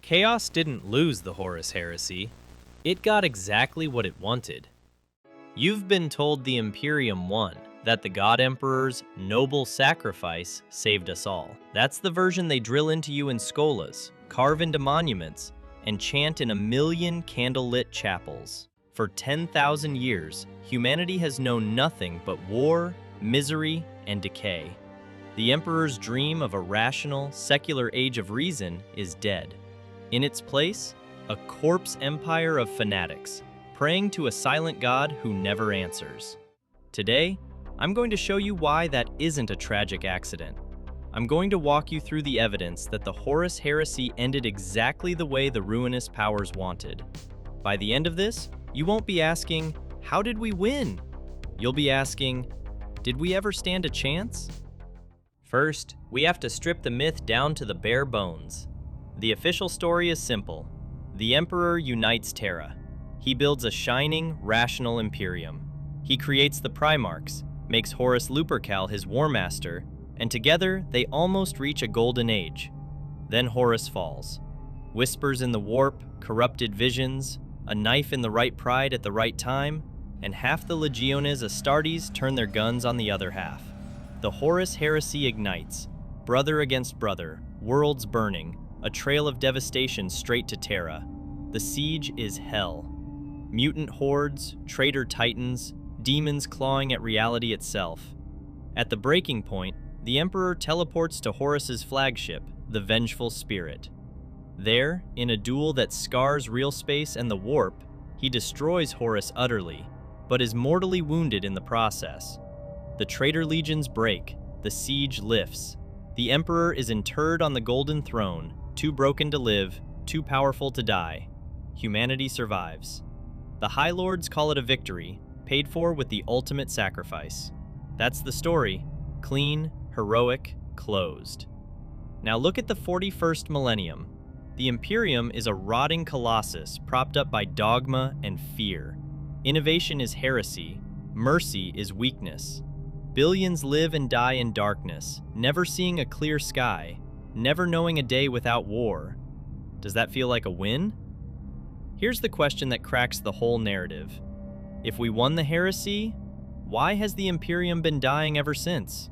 Chaos didn't lose the Horus Heresy. It got exactly what it wanted. You've been told the Imperium won, that the God Emperor's noble sacrifice saved us all. That's the version they drill into you in scholas, carve into monuments, and chant in 1,000,000 candlelit chapels. For 10,000 years, humanity has known nothing but war, misery, and decay. The Emperor's dream of a rational, secular age of reason is dead. In its place, a corpse empire of fanatics, praying to a silent God who never answers. Today, I'm going to show you why that isn't a tragic accident. I'm going to walk you through the evidence that the Horus Heresy ended exactly the way the ruinous powers wanted. By the end of this, you won't be asking, how did we win? You'll be asking, did we ever stand a chance? First, we have to strip the myth down to the bare bones. The official story is simple. The Emperor unites Terra. He builds a shining, rational Imperium. He creates the Primarchs, makes Horus Lupercal his War Master, and together they almost reach a golden age. Then Horus falls. Whispers in the warp, corrupted visions, a knife in the right pride at the right time, and half the Legiones Astartes turn their guns on the other half. The Horus Heresy ignites, brother against brother, worlds burning, a trail of devastation straight to Terra. The siege is hell. Mutant hordes, traitor titans, demons clawing at reality itself. At the breaking point, the Emperor teleports to Horus's flagship, the Vengeful Spirit. There, in a duel that scars real space and the warp, he destroys Horus utterly, but is mortally wounded in the process. The traitor legions break, the siege lifts. The Emperor is interred on the Golden Throne, too broken to live, too powerful to die. Humanity survives. The High Lords call it a victory, paid for with the ultimate sacrifice. That's the story. Clean, heroic, closed. Now look at the 41st millennium. The Imperium is a rotting colossus propped up by dogma and fear. Innovation is heresy. Mercy is weakness. Billions live and die in darkness, never seeing a clear sky, never knowing a day without war. Does that feel like a win? Here's the question that cracks the whole narrative. If we won the heresy, why has the Imperium been dying ever since?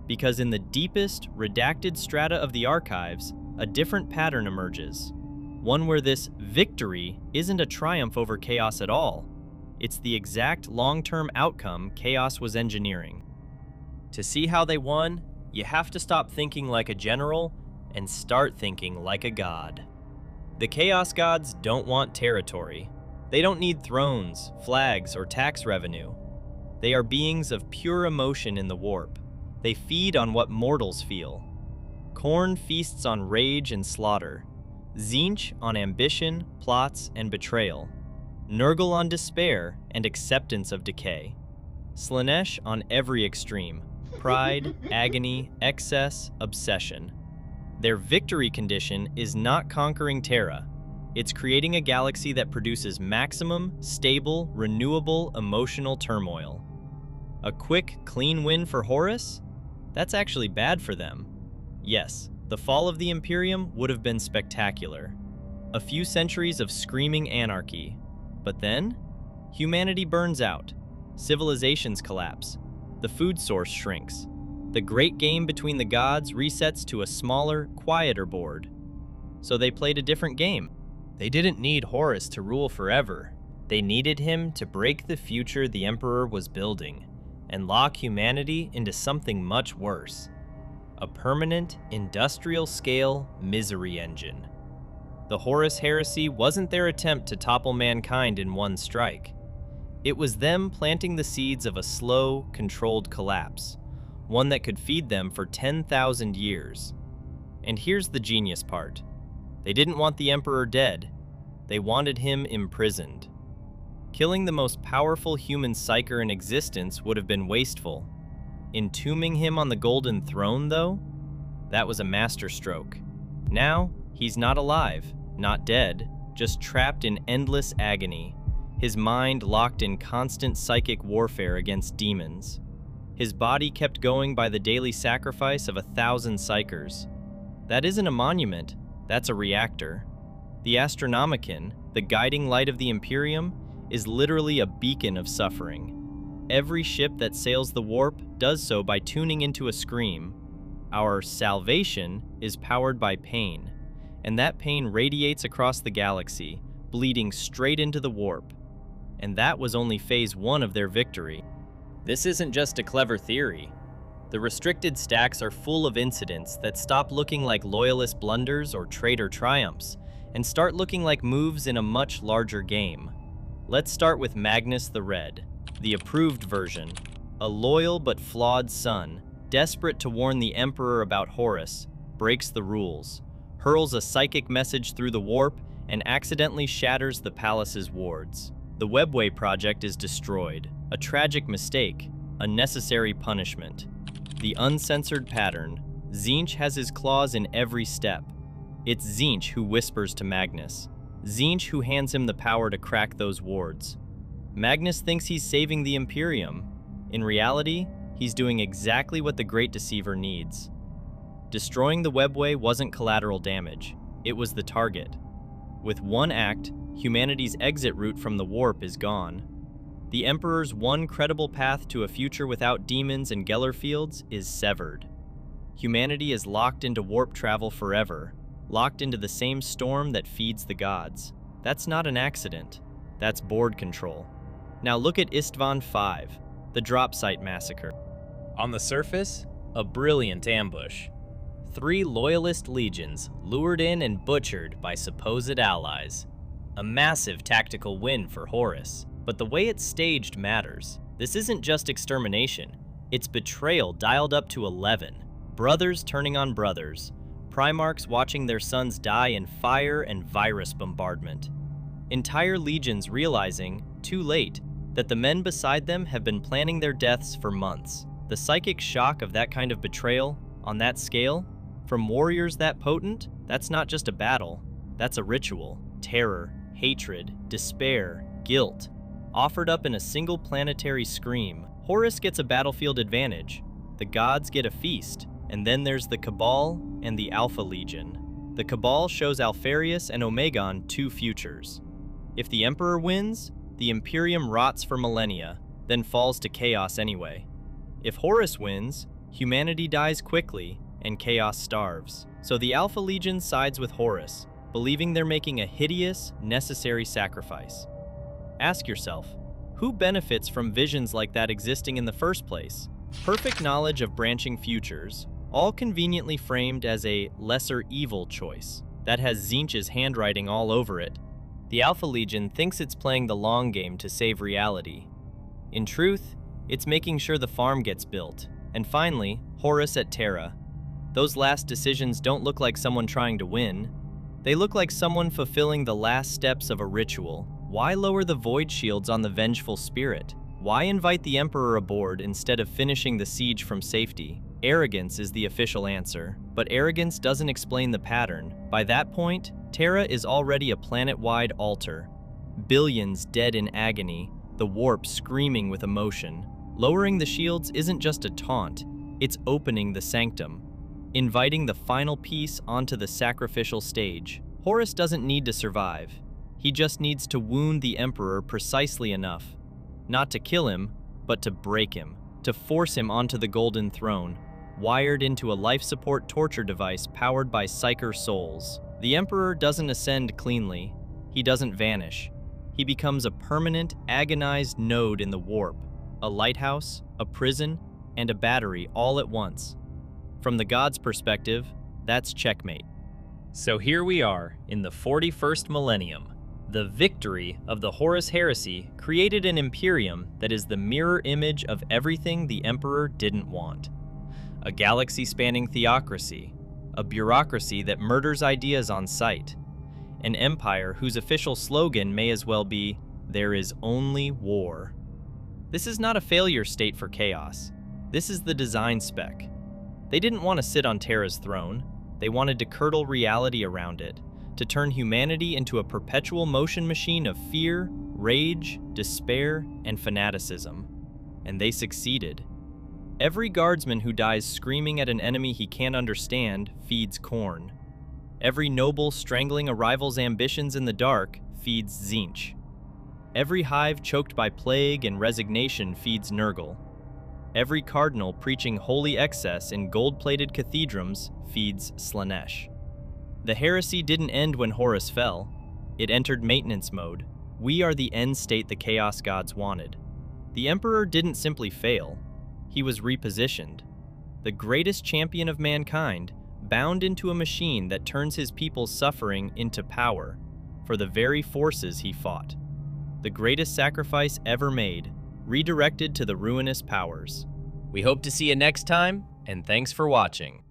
Because in the deepest, redacted strata of the archives, a different pattern emerges. One where this victory isn't a triumph over chaos at all. It's the exact long-term outcome chaos was engineering. To see how they won, you have to stop thinking like a general and start thinking like a god. The Chaos Gods don't want territory. They don't need thrones, flags, or tax revenue. They are beings of pure emotion in the warp. They feed on what mortals feel. Khorne feasts on rage and slaughter. Tzeentch on ambition, plots, and betrayal. Nurgle on despair and acceptance of decay. Slaanesh on every extreme. Pride, agony, excess, obsession. Their victory condition is not conquering Terra. It's creating a galaxy that produces maximum, stable, renewable, emotional turmoil. A quick, clean win for Horus? That's actually bad for them. Yes, the fall of the Imperium would have been spectacular. A few centuries of screaming anarchy. But then, humanity burns out. Civilizations collapse. The food source shrinks. The great game between the gods resets to a smaller, quieter board. So they played a different game. They didn't need Horus to rule forever. They needed him to break the future the Emperor was building and lock humanity into something much worse. A permanent, industrial-scale misery engine. The Horus Heresy wasn't their attempt to topple mankind in one strike. It was them planting the seeds of a slow, controlled collapse, one that could feed them for 10,000 years. And here's the genius part. They didn't want the Emperor dead. They wanted him imprisoned. Killing the most powerful human psyker in existence would have been wasteful. Entombing him on the Golden Throne, though? That was a masterstroke. Now, he's not alive, not dead, just trapped in endless agony, his mind locked in constant psychic warfare against demons. His body kept going by the daily sacrifice of 1,000 psykers. That isn't a monument, that's a reactor. The Astronomicon, the guiding light of the Imperium, is literally a beacon of suffering. Every ship that sails the warp does so by tuning into a scream. Our salvation is powered by pain, and that pain radiates across the galaxy, bleeding straight into the warp. And that was only phase 1 of their victory. This isn't just a clever theory. The restricted stacks are full of incidents that stop looking like loyalist blunders or traitor triumphs and start looking like moves in a much larger game. Let's start with Magnus the Red, the approved version, a loyal but flawed son, desperate to warn the Emperor about Horus, breaks the rules, hurls a psychic message through the warp, and accidentally shatters the palace's wards. The Webway project is destroyed, a tragic mistake, a necessary punishment. The uncensored pattern, Tzeentch has his claws in every step. It's Tzeentch who whispers to Magnus, Tzeentch who hands him the power to crack those wards. Magnus thinks he's saving the Imperium. In reality, he's doing exactly what the Great Deceiver needs. Destroying the Webway wasn't collateral damage, it was the target. With one act, humanity's exit route from the warp is gone. The Emperor's one credible path to a future without demons and Geller fields is severed. Humanity is locked into warp travel forever, locked into the same storm that feeds the gods. That's not an accident. That's board control. Now look at Istvan V, the drop site massacre. On the surface, a brilliant ambush. 3 loyalist legions lured in and butchered by supposed allies. A massive tactical win for Horus. But the way it's staged matters. This isn't just extermination, it's betrayal dialed up to 11. Brothers turning on brothers. Primarchs watching their sons die in fire and virus bombardment. Entire legions realizing, too late, that the men beside them have been planning their deaths for months. The psychic shock of that kind of betrayal, on that scale, from warriors that potent, that's not just a battle, that's a ritual. Terror, hatred, despair, guilt, offered up in a single planetary scream. Horus gets a battlefield advantage, the gods get a feast, and then there's the Cabal and the Alpha Legion. The Cabal shows Alpharius and Omegon 2 futures. If the Emperor wins, the Imperium rots for millennia, then falls to chaos anyway. If Horus wins, humanity dies quickly, and chaos starves. So the Alpha Legion sides with Horus, believing they're making a hideous, necessary sacrifice. Ask yourself, who benefits from visions like that existing in the first place? Perfect knowledge of branching futures, all conveniently framed as a lesser evil choice that has Tzeentch's handwriting all over it. The Alpha Legion thinks it's playing the long game to save reality. In truth, it's making sure the farm gets built. And finally, Horus at Terra. Those last decisions don't look like someone trying to win. They look like someone fulfilling the last steps of a ritual. Why lower the void shields on the vengeful spirit? Why invite the Emperor aboard instead of finishing the siege from safety? Arrogance is the official answer, but arrogance doesn't explain the pattern. By that point, Terra is already a planet-wide altar. Billions dead in agony, the warp screaming with emotion. Lowering the shields isn't just a taunt, it's opening the sanctum, inviting the final piece onto the sacrificial stage. Horus doesn't need to survive. He just needs to wound the Emperor precisely enough. Not to kill him, but to break him, to force him onto the Golden Throne, wired into a life support torture device powered by Psyker souls. The Emperor doesn't ascend cleanly. He doesn't vanish. He becomes a permanent, agonized node in the warp, a lighthouse, a prison, and a battery all at once. From the gods' perspective, that's checkmate. So here we are, in the 41st millennium. The victory of the Horus Heresy created an Imperium that is the mirror image of everything the Emperor didn't want. A galaxy-spanning theocracy, a bureaucracy that murders ideas on sight, an empire whose official slogan may as well be, "There is only war." This is not a failure state for chaos. This is the design spec. They didn't want to sit on Terra's throne. They wanted to curdle reality around it, to turn humanity into a perpetual motion machine of fear, rage, despair, and fanaticism. And they succeeded. Every guardsman who dies screaming at an enemy he can't understand feeds corn. Every noble strangling a rival's ambitions in the dark feeds Tzeentch. Every hive choked by plague and resignation feeds Nurgle. Every cardinal preaching holy excess in gold-plated cathedrals feeds Slaanesh. The heresy didn't end when Horus fell. It entered maintenance mode. We are the end state the Chaos Gods wanted. The Emperor didn't simply fail. He was repositioned. The greatest champion of mankind, bound into a machine that turns his people's suffering into power for the very forces he fought. The greatest sacrifice ever made, redirected to the ruinous powers. We hope to see you next time, and thanks for watching.